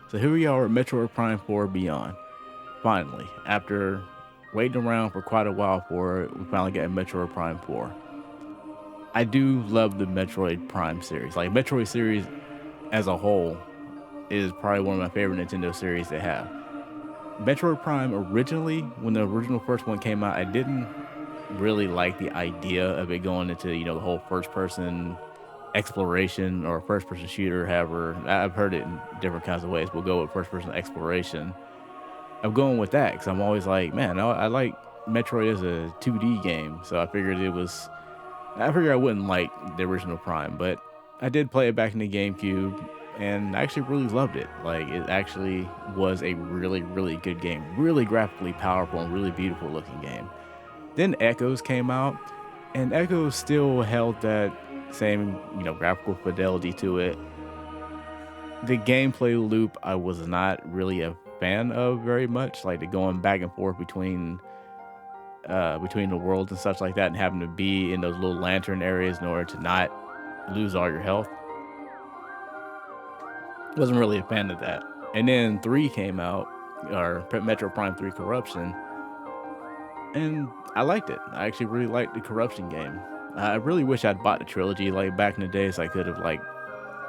So here we are at Metroid Prime 4 Beyond. Finally, after waiting around for quite a while for it, we finally got Metroid Prime 4. I do love the Metroid Prime series. Like, Metroid series as a whole is probably one of my favorite Nintendo series they have. Metroid Prime originally, when the original first one came out, I didn't really like the idea of it going into, the whole first person exploration or first person shooter, however. I've heard it in different kinds of ways. We'll go with first person exploration. I'm going with that because I'm always like, man, I like Metroid as a 2D game. So I figured I wouldn't like the original Prime, but I did play it back in the GameCube and I actually really loved it. Like, it actually was a really, really good game, really graphically powerful and really beautiful looking game. Then Echoes came out, and Echoes still held that same, graphical fidelity to it. The gameplay loop I was not really a fan of very much, like the going back and forth between the worlds and such like that, and having to be in those little lantern areas in order to not lose all your health. Wasn't really a fan of that. And then 3 came out, or Metro Prime 3 Corruption, and I liked it. I actually really liked the Corruption game. I really wish I'd bought the trilogy like back in the days. I could have like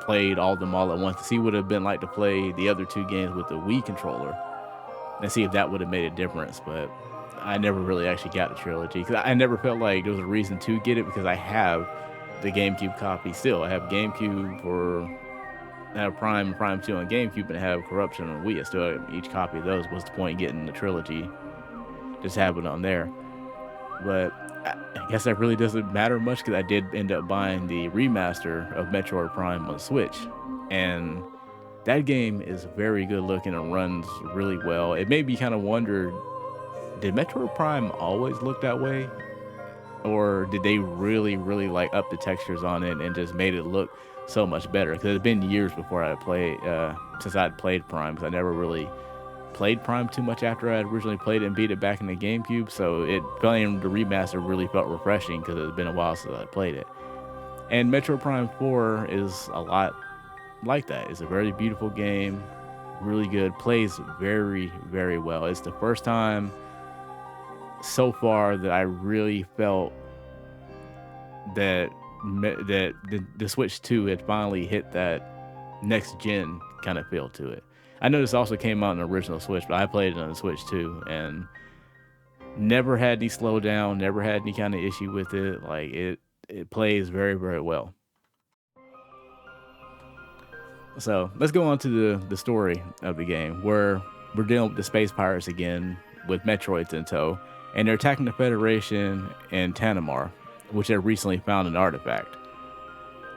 played all of them all at once to see what it would have been like to play the other two games with the Wii controller and see if that would have made a difference. But I never really actually got the trilogy because I never felt like there was a reason to get it because I have the GameCube copy still. I have GameCube I have Prime and Prime 2 on GameCube, and I have Corruption on Wii. I still have each copy of those. What's the point in getting the trilogy? Just have it on there. But I guess that really doesn't matter much because I did end up buying the remaster of Metroid Prime on Switch. And that game is very good looking and runs really well. It made me kind of wonder, did Metroid Prime always look that way? Or did they really, really like up the textures on it and just made it look so much better? Because it had been years before since I'd played Prime, because I never really played Prime too much after I had originally played it and beat it back in the GameCube. So playing the remaster really felt refreshing because it had been a while since I played it. And Metroid Prime 4 is a lot like that. It's a very beautiful game, really good, plays very, very well. It's the first time so far that I really felt that the Switch 2 had finally hit that next gen kind of feel to it. I know this also came out on the original Switch, but I played it on the Switch too, and never had any slowdown, never had any kind of issue with it. Like, it plays very, very well. So let's go on to the story of the game, where we're dealing with the space pirates again with Metroids in tow, and they're attacking the Federation in Tanamar, which have recently found an artifact.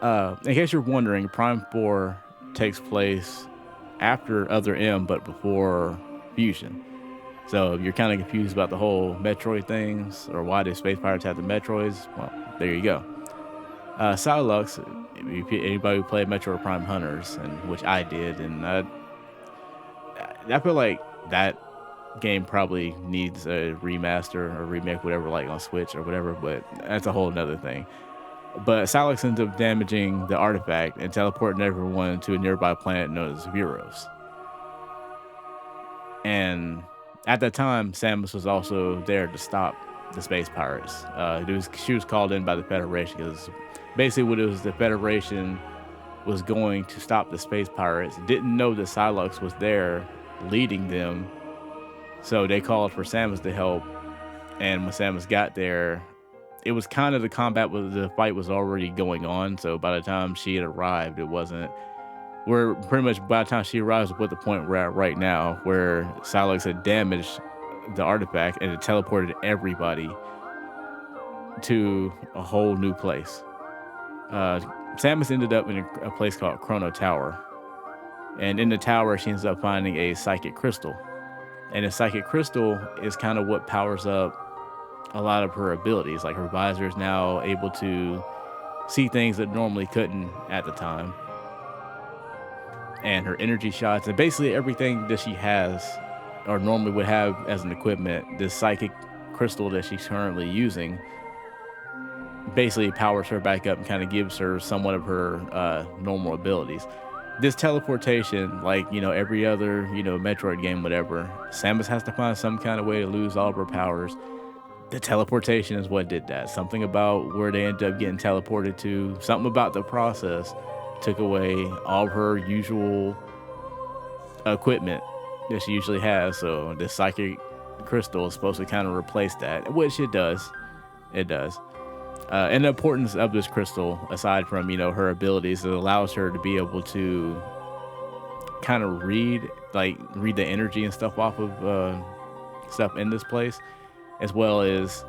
In case you're wondering, Prime 4 takes place after Other M, but before Fusion. So if you're kind of confused about the whole Metroid things or why the space pirates have the Metroids, well, there you go. Silux, anybody who played Metroid Prime Hunters, and which I did, and I feel like that game probably needs a remaster or remake, whatever, like on Switch or whatever, but that's a whole nother thing. But Silux ends up damaging the artifact and teleporting everyone to a nearby planet known as Viros. And at that time, Samus was also there to stop the space pirates. She was called in by the Federation because basically what it was, the Federation was going to stop the space pirates. Didn't know that Silux was there leading them, so they called for Samus to help. And when Samus got there, it was kind of the fight was already going on. So by the time she had arrived, we're pretty much by the time she arrives at the point we're at right now, where Silux had damaged the artifact and it teleported everybody to a whole new place. Samus ended up in a place called Chrono Tower. And in the tower, she ends up finding a psychic crystal. And the psychic crystal is kind of what powers up a lot of her abilities. Like, her visor is now able to see things that normally couldn't at the time. And her energy shots and basically everything that she has or normally would have as an equipment, this psychic crystal that she's currently using basically powers her back up and kind of gives her somewhat of her normal abilities. this teleportation, like, every other, Metroid game, whatever, Samus has to find some kind of way to lose all of her powers. The teleportation is what did that. Something about where they ended up getting teleported to, something about the process took away all of her usual equipment that she usually has. So the psychic crystal is supposed to kind of replace that, which it does. It does. And the importance of this crystal, aside from her abilities, it allows her to be able to kind of read the energy and stuff off of stuff in this place, as well as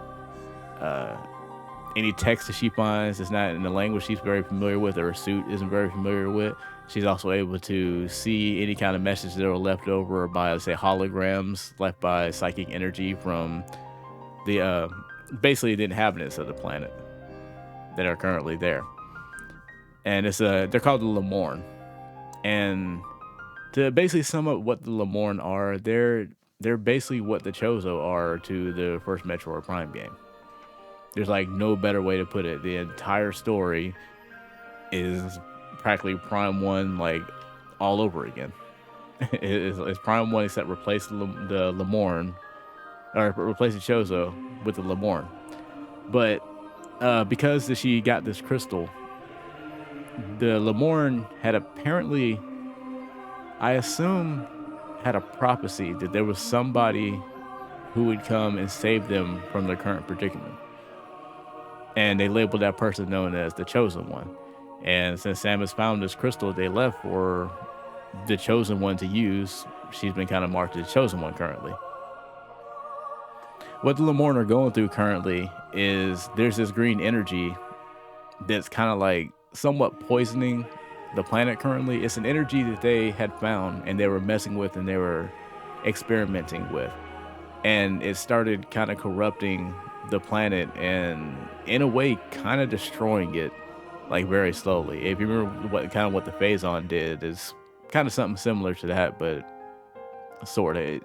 uh, any text that she finds that's not in the language she's very familiar with or her suit isn't very familiar with. She's also able to see any kind of messages that are left over by, let's say, holograms left by psychic energy from the basically the inhabitants of the planet that are currently there. And they're called the Lemorn. And to basically sum up what the Lemorn are, they're basically what the Chozo are to the first Metroid Prime game. There's like no better way to put it. The entire story is practically Prime 1 like all over again. It's Prime 1 except replace the Lemorn, or replace the Chozo with the Lemorn. But because she got this crystal, the Lemorn had apparently, I assume, had a prophecy that there was somebody who would come and save them from their current predicament. And they labeled that person known as the Chosen One. And since Samus found this crystal they left for the Chosen One to use, she's been kind of marked as the Chosen One currently. What the Lemorn are going through currently is there's this green energy that's kind of like somewhat poisoning the planet currently. It's an energy that they had found and they were messing with and they were experimenting with. And it started kind of corrupting the planet and in a way kind of destroying it like very slowly. If you remember what the Phazon did, is kind of something similar to that, but sort of.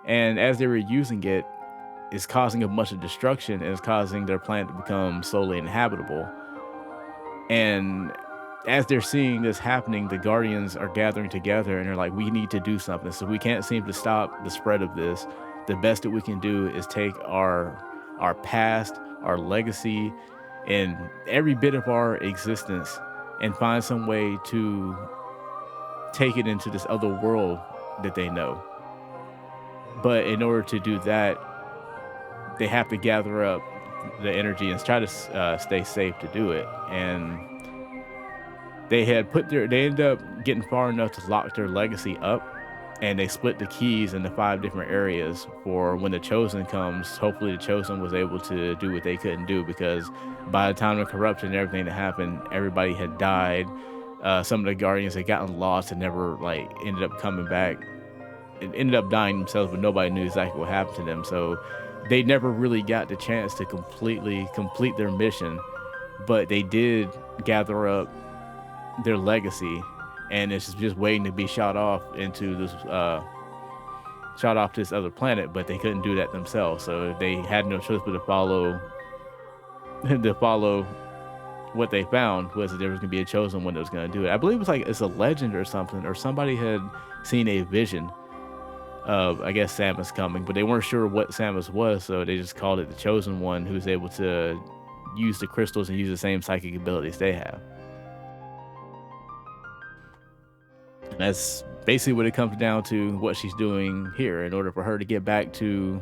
And as they were using it, it's causing a bunch of destruction and it's causing their planet to become slowly inhabitable. And as they're seeing this happening, the Guardians are gathering together and they're like, we need to do something. So we can't seem to stop the spread of this. The best that we can do is take our past, our legacy, and every bit of our existence and find some way to take it into this other world that they know. But in order to do that, they have to gather up the energy and try to stay safe to do it. And they ended up getting far enough to lock their legacy up, and they split the keys into 5 different areas for when the Chosen comes. Hopefully the Chosen was able to do what they couldn't do, because by the time of corruption and everything that happened, everybody had died. Some of the Guardians had gotten lost and never ended up coming back. It ended up dying themselves, but nobody knew exactly what happened to them. So they never really got the chance to completely complete their mission, but they did gather up their legacy, and it's just waiting to be shot off into this other planet. But they couldn't do that themselves, so they had no choice but to follow what they found, was that there was going to be a Chosen One that was going to do it. I believe it's a legend or something, or somebody had seen a vision of, I guess, Samus coming, but they weren't sure what Samus was, so they just called it the Chosen One, who's able to use the crystals and use the same psychic abilities they have. And that's basically what it comes down to, what she's doing here. In order for her to get back to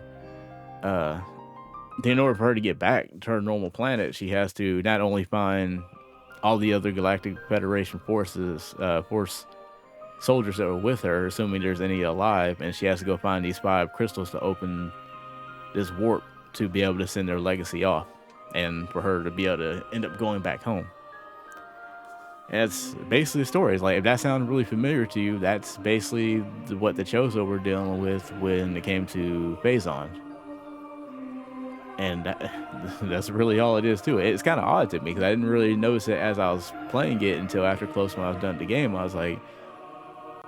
her normal planet, she has to not only find all the other Galactic Federation force soldiers that were with her, assuming there's any alive, and she has to go find these 5 crystals to open this warp to be able to send their legacy off, and for her to be able to end up going back home. And that's basically the story. It's like, if that sounds really familiar to you, that's basically what the Chozo were dealing with when it came to Phazon. And that's really all it is to it. It's kind of odd to me, because I didn't really notice it as I was playing it until after close, when I was done with the game. I was like,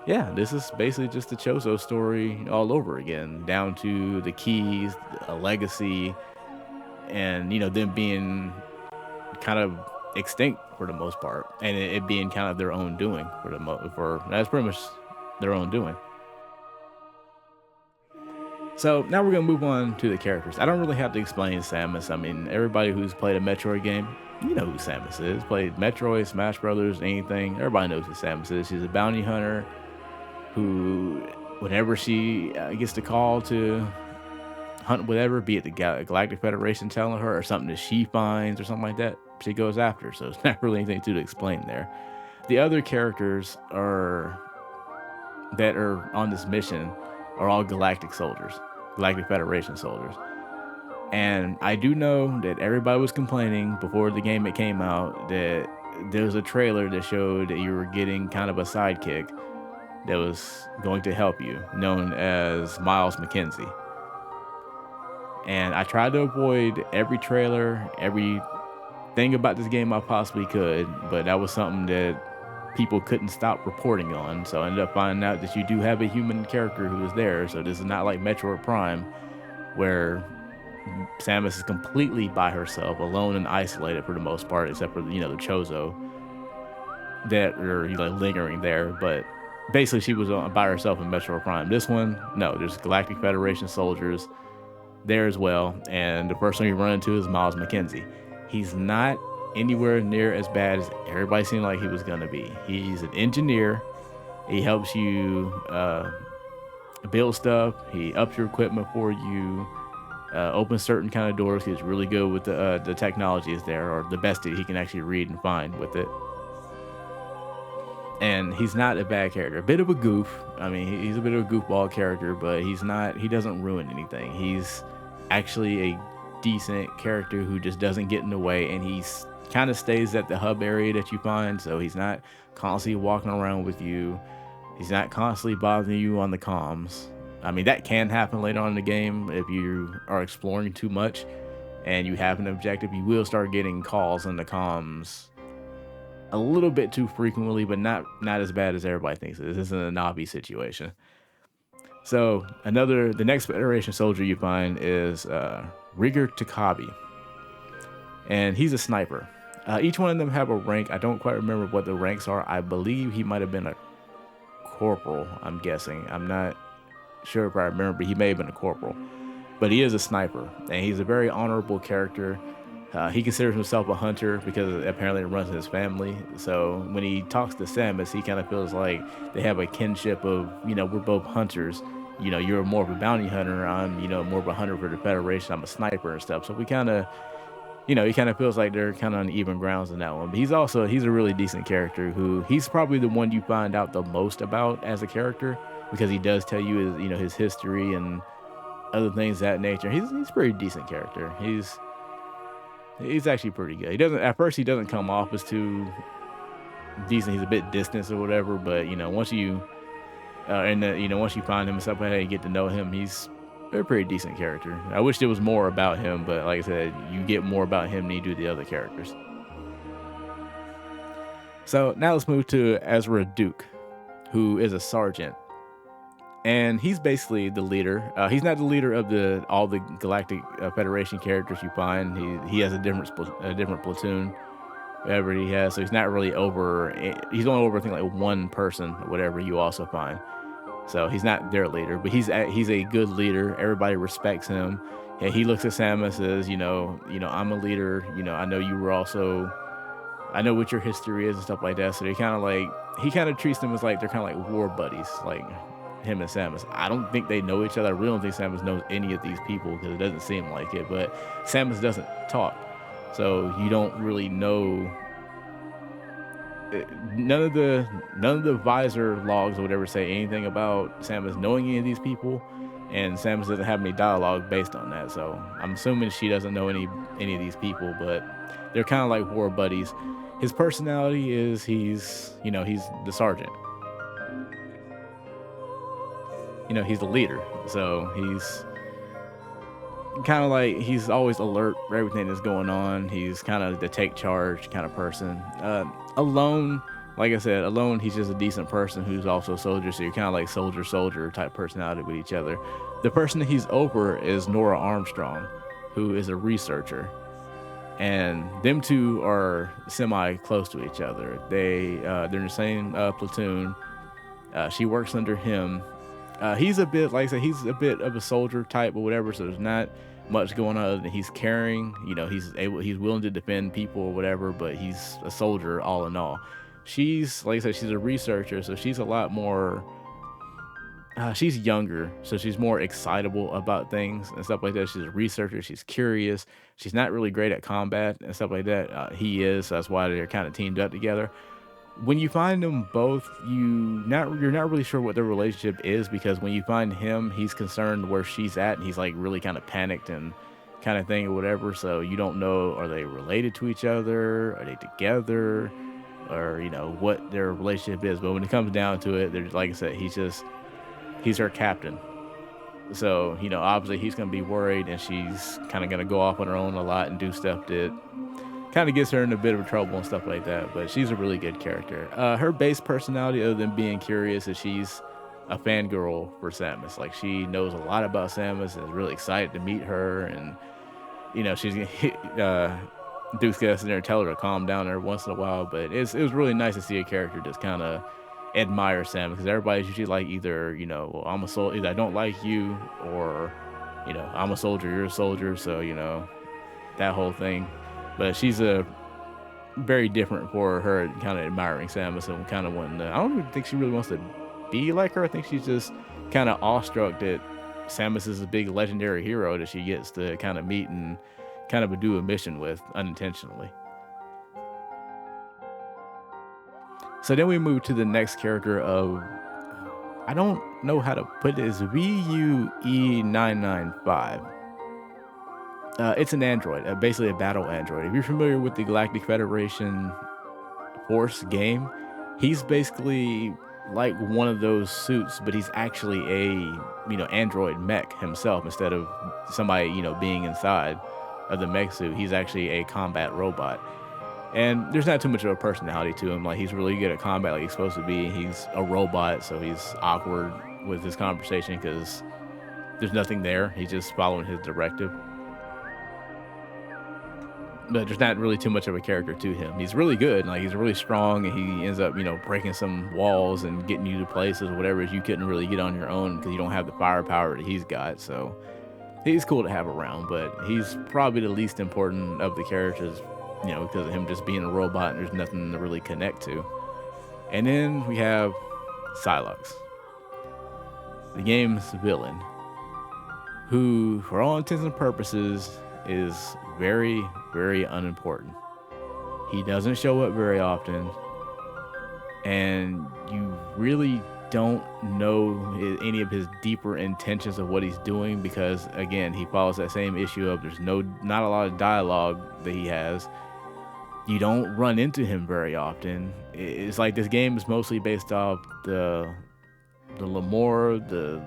yeah, this is basically just the Chozo story all over again, down to the keys, a legacy, and them being kind of extinct for the most part, and it being kind of their own doing for that's pretty much their own doing. So now we're gonna move on to the characters. I don't really have to explain Samus. I mean, everybody who's played a Metroid game, you know who Samus is. Played Metroid, Smash Brothers, anything. Everybody knows who Samus is. She's a bounty hunter who, whenever she gets the call to hunt whatever, be it the Galactic Federation telling her or something that she finds or something like that, she goes after. So it's not really anything to explain there. The other characters that are on this mission are all Galactic soldiers, Galactic Federation soldiers. And I do know that everybody was complaining before the game it came out that there was a trailer that showed that you were getting kind of a sidekick that was going to help you, known as Miles McKenzie. And I tried to avoid every trailer, every thing about this game I possibly could, but that was something that people couldn't stop reporting on. So I ended up finding out that you do have a human character who is there. So this is not like Metroid Prime, where Samus is completely by herself, alone and isolated for the most part, except for the Chozo that are lingering there. But basically, she was by herself in Metroid Prime. This one, no, there's Galactic Federation soldiers there as well, and the first one you run into is Miles McKenzie. He's not anywhere near as bad as everybody seemed like he was going to be. He's an engineer. He helps you build stuff. He ups your equipment for you, opens certain kind of doors. He's really good with the technology is there, or the best that he can actually read and find with it. And he's not a bad character. A bit of a goof. I mean, he's a bit of a goofball character, but he doesn't ruin anything. He's actually a decent character who just doesn't get in the way, and he's kind of stays at the hub area that you find, so he's not constantly walking around with you. He's not constantly bothering you on the comms. I mean, that can happen later on in the game if you are exploring too much and you have an objective. You will start getting calls on the comms a little bit too frequently, but not as bad as everybody thinks. This isn't a Navi situation. So the next Federation soldier you find is Rigger Takabi, and he's a sniper. Each one of them have a rank. I don't quite remember what the ranks are. I believe he might have been a corporal, I'm guessing. I'm not sure if I remember, but he may have been a corporal. But he is a sniper, and he's a very honorable character. He considers himself a hunter because apparently it runs in his family. So when he talks to Samus, he kind of feels like they have a kinship of, we're both hunters. You're more of a bounty hunter. I'm, more of a hunter for the Federation. I'm a sniper and stuff. So we kind of, he kind of feels like they're kind of on even grounds in that one. But he's a really decent character he's probably the one you find out the most about as a character, because he does tell you his history and other things of that nature. He's a pretty decent character. He's actually pretty good. At first he doesn't come off as too decent. He's a bit distant or whatever, but once you once you find him and stuff like that, you get to know him, he's a pretty decent character. I wish there was more about him, but like I said, you get more about him than you do the other characters. So now let's move to Ezra Duke, who is a sergeant. And he's basically the leader. He's not the leader of all the Galactic Federation characters you find. He has a different platoon, whatever he has. So he's not really over. He's only over, I think, like one person or whatever you also find. So he's not their leader, but he's a good leader. Everybody respects him. Yeah, he looks at Samus as I'm a leader. I know you were also. I know what your history is and stuff like that. So he kind of treats them as like they're kind of like war buddies, like him and Samus. I don't think they know each other. I really don't think Samus knows any of these people because it doesn't seem like it. But Samus doesn't talk, so you don't really know. None of the visor logs or whatever say anything about Samus knowing any of these people, and Samus doesn't have any dialogue based on that. So I'm assuming she doesn't know any of these people, but they're kind of like war buddies. His personality is he's the sergeant. He's the leader, so he's kind of like he's always alert for everything that's going on. He's kind of the take charge kind of person. Alone, like I said, he's just a decent person who's also a soldier, so you're kind of like soldier type personality with each other. The person that he's over is Nora Armstrong, who is a researcher. and them two are semi close to each other. They're in the same platoon. She works under him. He's a bit, like I said, he's a bit of a soldier type or whatever. So there's not much going on other than he's caring. He's willing to defend people or whatever. But he's a soldier all in all. She's, like I said, she's a researcher, so she's a lot more. She's younger, so she's more excitable about things and stuff like that. She's a researcher. She's curious. She's not really great at combat and stuff like that. He is, so that's why they're kind of teamed up together. When you find them both, you're not really sure what their relationship is, because when you find him, he's concerned where she's at, and he's like really kind of panicked and kind of thing or whatever. So you don't know, are they related to each other? Are they together? Or what their relationship is. But when it comes down to it, there's, like I said, he's her captain. So, obviously he's going to be worried, and she's kind of going to go off on her own a lot and do stuff that kind of gets her in a bit of trouble and stuff like that. But she's a really good character. Her base personality, other than being curious, is she's a fangirl for Samus. Like, she knows a lot about Samus and is really excited to meet her. And, she's Duke's gonna sit there and tell her to calm down every once in a while. But it was really nice to see a character just kind of admire Samus, because everybody's usually like, either well, I'm a soldier, either I don't like you, or I'm a soldier, you're a soldier, so that whole thing. But she's a very different for her, kind of admiring Samus and kind of wanting to, I don't even think she really wants to be like her. I think she's just kind of awestruck that Samus is a big legendary hero that she gets to kind of meet and kind of do a mission with unintentionally. So then we move to the next character of, I don't know how to put it, is VUE995. It's an android, basically a battle android. If you're familiar with the Galactic Federation Force game, he's basically like one of those suits, but he's actually a android mech himself, instead of somebody being inside of the mech suit. He's actually a combat robot. And there's not too much of a personality to him. Like, he's really good at combat, like he's supposed to be. He's a robot, so he's awkward with his conversation because there's nothing there. He's just following his directive. But there's not really too much of a character to him. He's really good. Like, he's really strong, and he ends up, breaking some walls and getting you to places, whatever, you couldn't really get on your own because you don't have the firepower that he's got. So he's cool to have around, but he's probably the least important of the characters, because of him just being a robot and there's nothing to really connect to. And then we have Psylocke, the game's villain, who, for all intents and purposes, is very, very unimportant. He doesn't show up very often, and you really don't know any of his deeper intentions of what he's doing, because, again, he follows that same issue of there's not a lot of dialogue that he has. You don't run into him very often. It's like this game is mostly based off the Lamore, the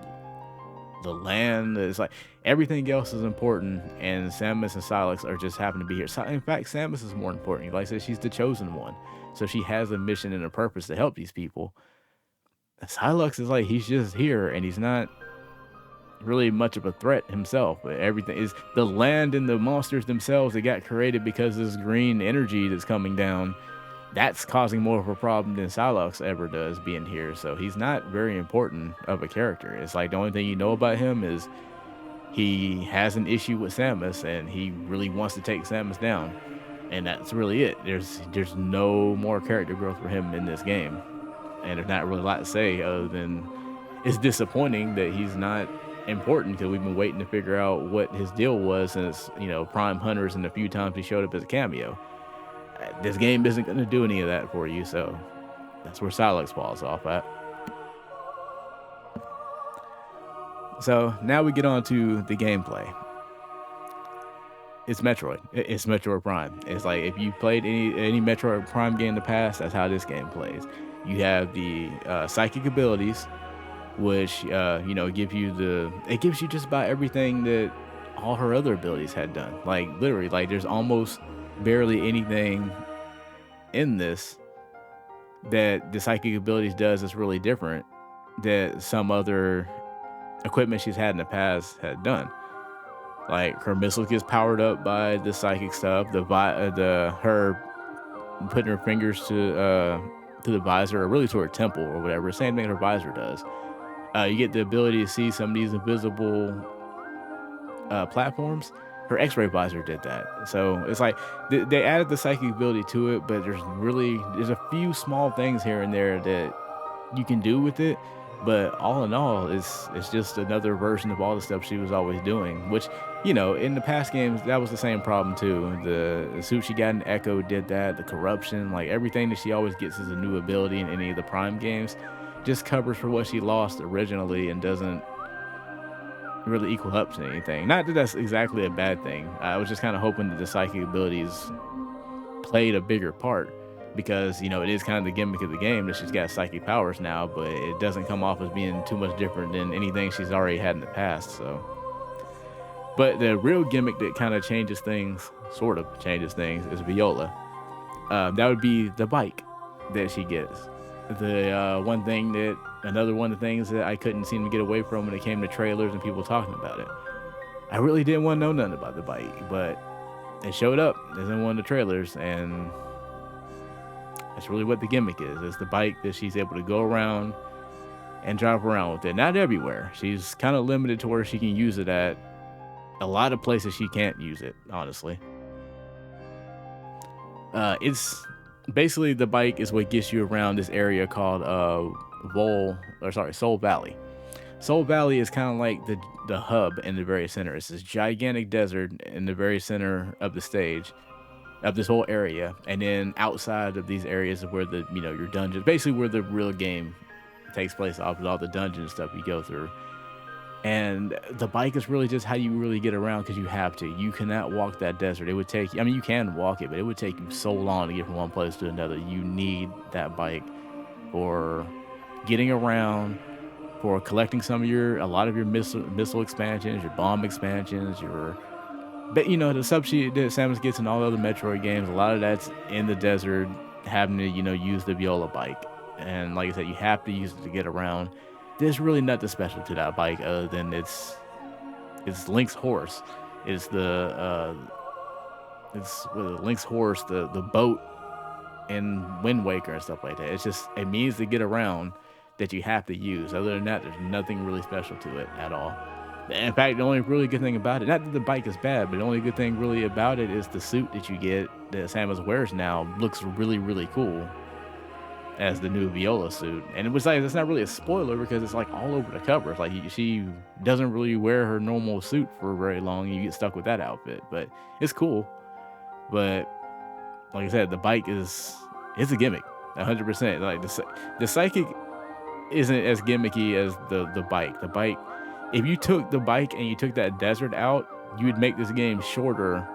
land. It's like everything else is important, and Samus and Psylocke are just happen to be here. In fact, Samus is more important. Like I said, she's the chosen one, so she has a mission and a purpose to help these people. Psylocke is like, he's just here, and he's not really much of a threat himself. Everything is the land and the monsters themselves that got created because of this green energy that's coming down. That's causing more of a problem than Psylocke ever does being here. So he's not very important of a character. It's like the only thing you know about him is he has an issue with Samus, and he really wants to take Samus down, and that's really it. There's no more character growth for him in this game, and there's not really a lot to say other than it's disappointing that he's not important, because we've been waiting to figure out what his deal was since Prime Hunters and a few times he showed up as a cameo. This game isn't going to do any of that for you, so that's where Psylocke falls off at. So now we get on to the gameplay. It's Metroid. It's Metroid Prime. It's like, if you played any Metroid Prime game in the past, that's how this game plays. You have the psychic abilities, which gives you just about everything that all her other abilities had done. Like, literally, like, there's almost barely anything in this that the psychic abilities does that's really different that some other equipment she's had in the past had done. Like her missile gets powered up by the psychic stuff. The her putting her fingers to the visor, or really to her temple or whatever. Same thing her visor does. You get the ability to see some of these invisible platforms. Her X-ray visor did that, so it's like they added the psychic ability to it, but there's a few small things here and there that you can do with it. But all in all, it's just another version of all the stuff she was always doing. Which, in the past games, that was the same problem too. The suit she got in Echo did that. The corruption, like everything that she always gets as a new ability in any of the Prime games, just covers for what she lost originally and doesn't really equal up to anything. Not that that's exactly a bad thing. I was just kind of hoping that the psychic abilities played a bigger part, because it is kind of the gimmick of the game that she's got psychic powers now, but it doesn't come off as being too much different than anything she's already had in the past. So, but the real gimmick that kind of changes things, sort of changes things, is Viola. That would be the bike that she gets. Another one of the things that I couldn't seem to get away from when it came to trailers and people talking about it. I really didn't want to know nothing about the bike, but it showed up as in one of the trailers, and that's really what the gimmick is. It's the bike that she's able to go around and drive around with it. Not everywhere. She's kind of limited to where she can use it at. A lot of places she can't use it, honestly. It's basically, the bike is what gets you around this area called Soul Valley. Soul Valley is kind of like the hub in the very center. It's this gigantic desert in the very center of the stage of this whole area, and then outside of these areas is where your dungeons, basically where the real game takes place, off with all the dungeon stuff you go through. And the bike is really just how you really get around, because you have to. You cannot walk that desert. It would take you, you can walk it, but it would take you so long to get from one place to another. You need that bike for getting around, for collecting a lot of your missile expansions, your bomb expansions, but the substitute that Samus gets in all the other Metroid games, a lot of that's in the desert, having to, use the Viola bike. And like I said, you have to use it to get around. There's really nothing special to that bike other than it's Link's horse. It's Link's horse, the boat in Wind Waker and stuff like that. It's just a means to get around that you have to use. Other than that, there's nothing really special to it at all. In fact, the only really good thing about it, not that the bike is bad, but the only good thing really about it is the suit that you get that Samus wears now looks really, really cool as the new Viola suit. And it was like, it's not really a spoiler because it's like all over the cover. It's like she doesn't really wear her normal suit for very long, and you get stuck with that outfit. But it's cool. But like I said, the bike it's a gimmick, 100%. Like the psychic isn't as gimmicky as the bike. The bike, if you took the bike and you took that desert out, you would make this game shorter,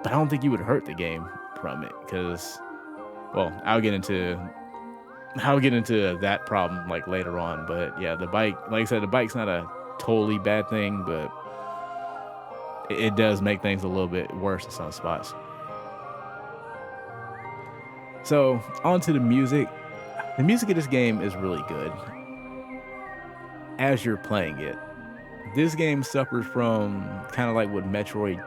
but I don't think you would hurt the game from it, because, well, I'll get into that problem like later on. But yeah, the bike, like I said, the bike's not a totally bad thing, but it does make things a little bit worse in some spots. So on to the music. The music of this game is really good as you're playing it. This game suffers from kind of like what Metroid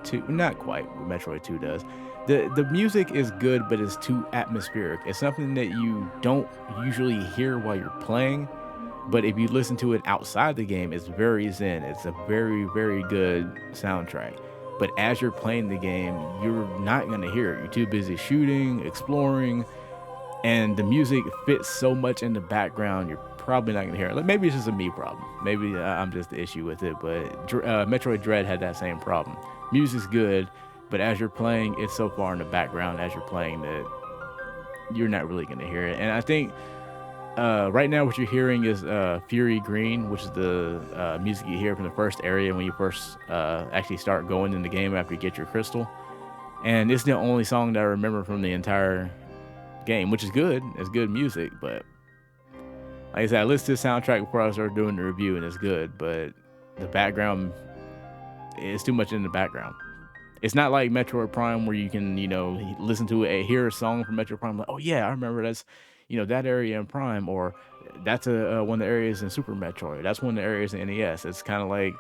2, not quite what Metroid 2 does. The music is good, but it's too atmospheric. It's something that you don't usually hear while you're playing, but if you listen to it outside the game, it's very zen. It's a very, very good soundtrack. But as you're playing the game, you're not going to hear it. You're too busy shooting, exploring, and the music fits so much in the background, you're probably not going to hear it. Like, maybe it's just a me problem. Maybe I'm just the issue with it, but Metroid Dread had that same problem. Music's good, but as you're playing, it's so far in the background as you're playing that you're not really going to hear it. And I think right now what you're hearing is Fury Green, which is the music you hear from the first area when you first actually start going in the game after you get your crystal. And it's the only song that I remember from the entire game, which is good. It's good music, but like I said, I listened to the soundtrack before I started doing the review, and it's good, but the background is too much in the background. It's not like Metroid Prime where you can, listen to hear a song from Metroid Prime, like, oh yeah, I remember that's, that area in Prime, or that's one of the areas in Super Metroid. That's one of the areas in NES. It's kind of like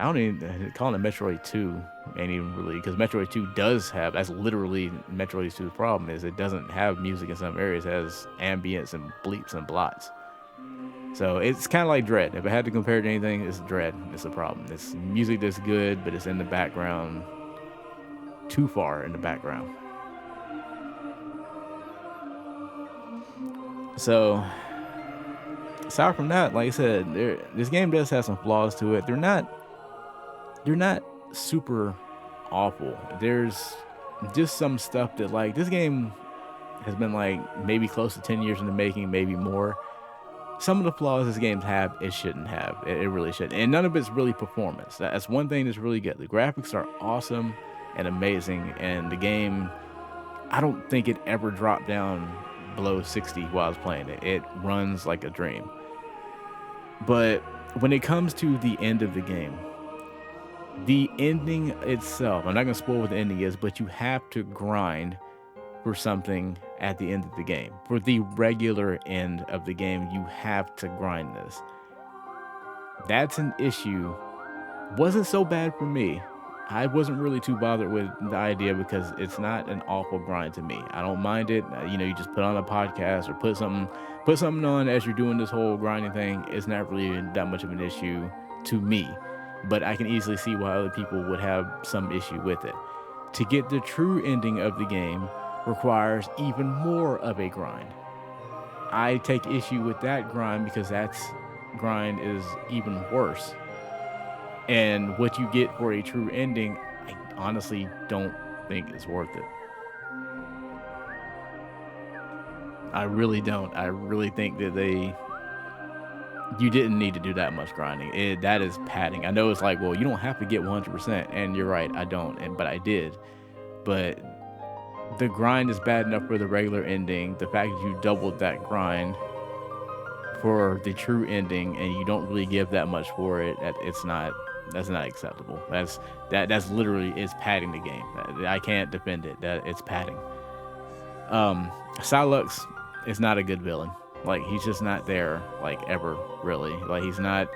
I don't even call it Metroid 2 ain't even really, because Metroid 2 does have, that's literally Metroid 2's problem, is it doesn't have music in some areas, it has ambience and bleeps and blots. So it's kind of like Dread. If I had to compare it to anything, it's Dread. It's a problem. It's music that's good, but it's in the background, too far in the background. So aside from that, like I said, this game does have some flaws to it. They're not super awful. There's just some stuff that, like, this game has been like maybe close to 10 years in the making, maybe more. Some of the flaws this game have, it shouldn't have. It really shouldn't. And none of it's really performance. That's one thing that's really good. The graphics are awesome and amazing, and the game, I don't think it ever dropped down below 60 while I was playing it. It runs like a dream. But when it comes to the end of the game, the ending itself, I'm not going to spoil what the ending is, but you have to grind for something at the end of the game. For the regular end of the game, you have to grind this. That's an issue. Wasn't so bad for me. I wasn't really too bothered with the idea because it's not an awful grind to me. I don't mind it. You just put on a podcast or put something on as you're doing this whole grinding thing. It's not really that much of an issue to me, but I can easily see why other people would have some issue with it. To get the true ending of the game requires even more of a grind. I take issue with that grind because that's grind is even worse. And what you get for a true ending, I honestly don't think is worth it. I really don't. I really think that you didn't need to do that much grinding. That is padding. I know it's like, well, you don't have to get 100%, and you're right, I don't, but I did. But the grind is bad enough for the regular ending. The fact that you doubled that grind for the true ending and you don't really give that much for it, that's not acceptable. That's literally is padding the game. I can't defend it. That it's padding. Silux is not a good villain. Like, he's just not there, like, ever, really. Like, he's not.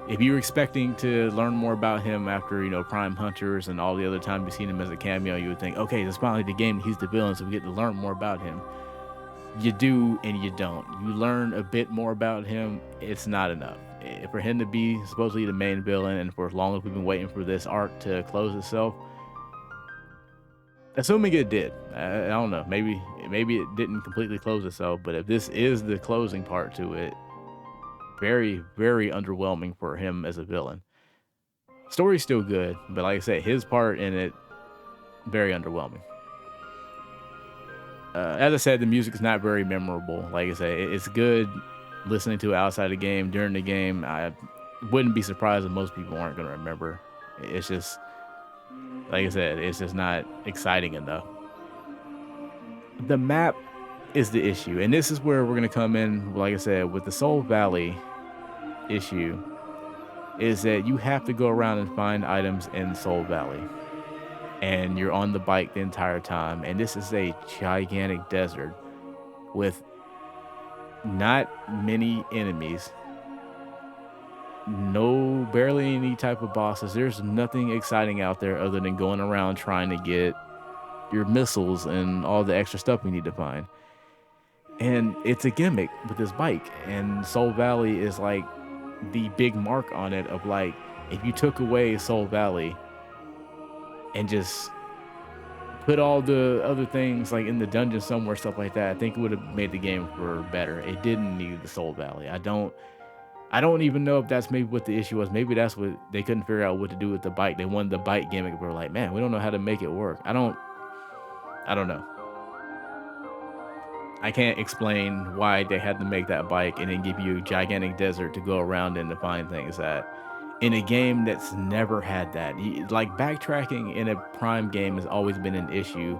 If you're expecting to learn more about him after, Prime Hunters and all the other times you've seen him as a cameo, you would think, okay, this is finally the game, he's the villain, so we get to learn more about him. You do and you don't. You learn a bit more about him, it's not enough. For him to be supposedly the main villain, and for as long as we've been waiting for this arc to close itself, assuming it did, I don't know, maybe it didn't completely close itself, but if this is the closing part to it, very, very underwhelming for him as a villain. Story's still good, but like I said, his part in it, very underwhelming. As I said, the music is not very memorable. Like I said, it's good listening to it outside the game. During the game, I wouldn't be surprised if most people aren't going to remember. It's just, like I said, it's just not exciting enough. The map is the issue, and this is where we're going to come in, like I said, with the Soul Valley issue, is that you have to go around and find items in Soul Valley. And you're on the bike the entire time. And this is a gigantic desert with not many enemies. Barely any type of bosses. There's nothing exciting out there other than going around trying to get your missiles and all the extra stuff we need to find. And it's a gimmick with this bike. And Soul Valley is like the big mark on it of, like, if you took away Soul Valley and just put all the other things like in the dungeon somewhere, stuff like that, I think it would have made the game for better. It didn't need the Soul Valley. I don't even know if that's maybe what the issue was. Maybe that's what they couldn't figure out what to do with the bike. They wanted the bike gimmick, but we're like, man, we don't know how to make it work. I don't know. I can't explain why they had to make that bike and then give you a gigantic desert to go around and to find things at. In a game that's never had that. Like, backtracking in a Prime game has always been an issue.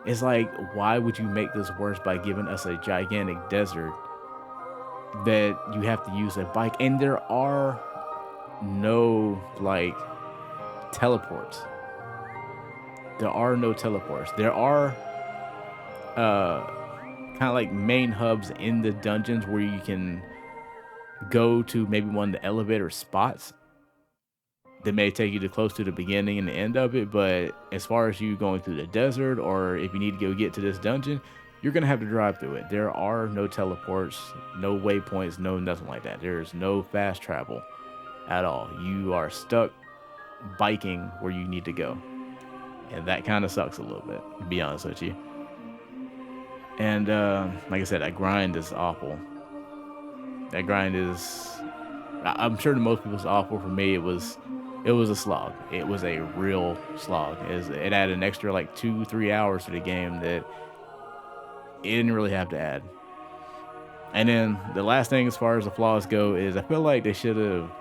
It's like, why would you make this worse by giving us a gigantic desert that you have to use a bike? And there are no, like, teleports. There are no teleports. There are kind of like main hubs in the dungeons where you can go to maybe one of the elevator spots, They may take you to close to the beginning and the end of it, but as far as you going through the desert or if you need to go get to this dungeon, you're gonna have to drive through it. There are no teleports, no waypoints, no nothing like that. There's no fast travel at all. You are stuck biking where you need to go. And that kind of sucks a little bit, to be honest with you. And like I said, that grind is awful. That grind is, I'm sure to most people it's awful. For me, it was a slog. It was a real slog. It added an extra like 2 3 hours to the game that it didn't really have to add. And then the last thing as far as the flaws go is I feel like they should have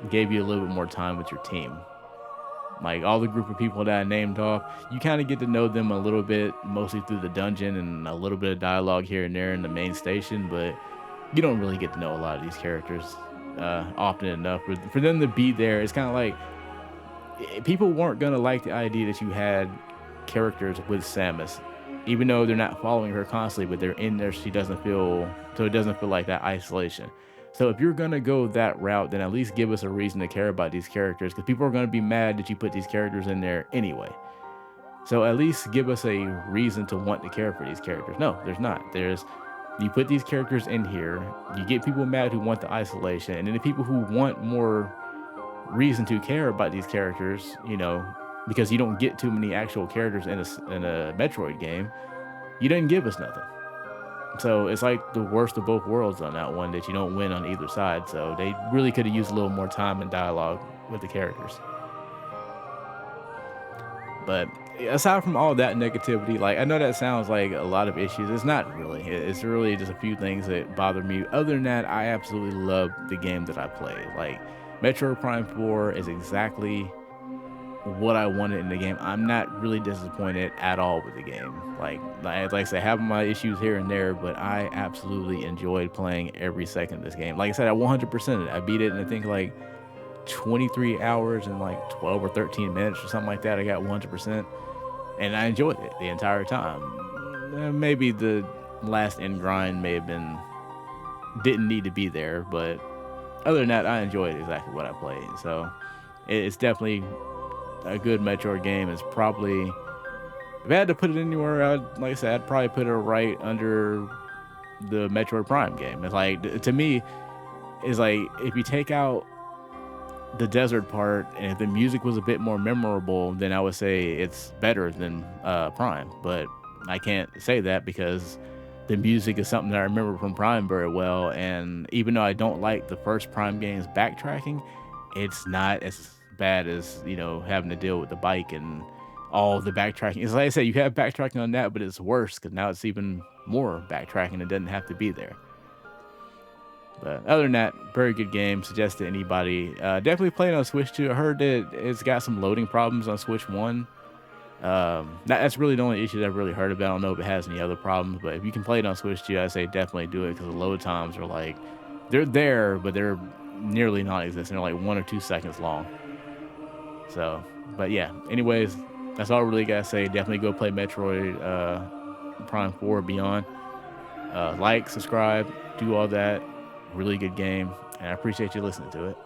gave you a little bit more time with your team. Like all the group of people that I named off, you kind of get to know them a little bit, mostly through the dungeon and a little bit of dialogue here and there in the main station, but you don't really get to know a lot of these characters often enough. For them to be there, it's kind of like people weren't going to like the idea that you had characters with Samus, even though they're not following her constantly, but they're in there. She doesn't feel, so it doesn't feel like that isolation. So if you're gonna go that route, then at least give us a reason to care about these characters, because people are gonna be mad that you put these characters in there anyway. So at least give us a reason to want to care for these characters. No, there's not. There's you put these characters in here, you get people mad who want the isolation, and then the people who want more reason to care about these characters, because you don't get too many actual characters in a Metroid game, you didn't give us nothing. So it's like the worst of both worlds on that one, that you don't win on either side. So they really could have used a little more time and dialogue with the characters. But aside from all that negativity, like I know that sounds like a lot of issues. It's not really. It's really just a few things that bother me. Other than that, I absolutely love the game that I played. Like Metroid Prime 4 is exactly what I wanted in the game. I'm not really disappointed at all with the game. Like I said, having my issues here and there, but I absolutely enjoyed playing every second of this game. Like I said, I 100% it. I beat it in I think like 23 hours and like 12 or 13 minutes or something like that. I got 100%, and I enjoyed it the entire time. Maybe the last end grind may have been didn't need to be there, but other than that, I enjoyed exactly what I played. So it's definitely a good Metroid game. Is probably, if I had to put it anywhere, like I said, I'd probably put it right under the Metroid Prime game. It's like, to me, it's like if you take out the desert part and if the music was a bit more memorable, then I would say it's better than Prime. But I can't say that because the music is something that I remember from Prime very well. And even though I don't like the first Prime game's backtracking, it's not as bad as having to deal with the bike and all the backtracking. It's like I said, you have backtracking on that, but it's worse because now it's even more backtracking. It doesn't have to be there. But other than that, very good game. Suggest to anybody. Definitely play it on Switch 2. I heard that it's got some loading problems on Switch 1. That's really the only issue that I've really heard about. I don't know if it has any other problems, but if you can play it on Switch 2, I say definitely do it, because the load times are like, they're there, but they're nearly non-existent. They're like 1 or 2 seconds long. So, but yeah, anyways, that's all I really gotta say. Definitely go play Metroid Prime 4 Beyond. Like, subscribe, do all that. Really good game, and I appreciate you listening to it.